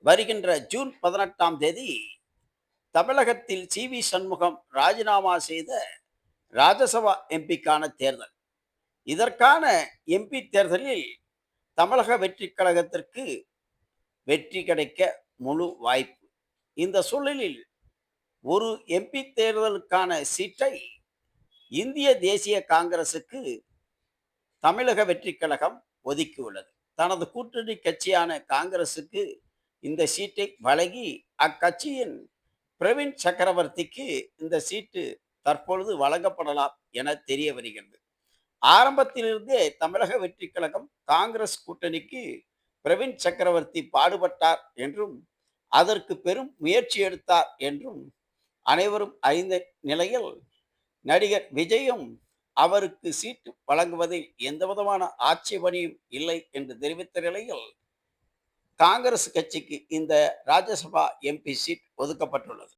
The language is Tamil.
வருகின்ற ஜூன் 18ஆம் தேதி தமிழகத்தில் சி.வி. சண்முகம் ராஜினாமா செய்த ராஜ்யசபா எம்பிக்கான தேர்தல். இதற்கான எம்பி தேர்தலில் தமிழக வெற்றிக் கழகத்திற்கு வெற்றி கிடைக்க முழு வாய்ப்பு. இந்த சூழலில் ஒரு எம்பி தேர்தலுக்கான சீட்டை இந்திய தேசிய காங்கிரசுக்கு தமிழக வெற்றிக் கழகம் ஒதுக்கியுள்ளது. தனது கூட்டணி கட்சியான காங்கிரசுக்கு இந்த சீட்டை வழங்கி அக்கட்சியின் பிரவீன் சக்கரவர்த்திக்கு இந்த சீட்டு தற்பொழுது வழங்கப்படலாம் என தெரிய வருகிறது. ஆரம்பத்திலிருந்தே தமிழக வெற்றிக் கழகம் காங்கிரஸ் கூட்டணிக்கு பிரவீன் சக்கரவர்த்தி பாடுபட்டார் என்றும் அதற்கு பெரும் முயற்சி எடுத்தார் என்றும் அனைவரும் அறிந்த நிலையில் நடிகர் விஜயும் அவருக்கு சீட்டு வழங்குவதில் எந்த விதமான ஆட்சேபனையும் இல்லை என்று தெரிவித்த நிலையில் காங்கிரஸ் கட்சிக்கு இந்த ராஜ்யசபா எம்பி சீட் ஒதுக்கப்பட்டுள்ளது.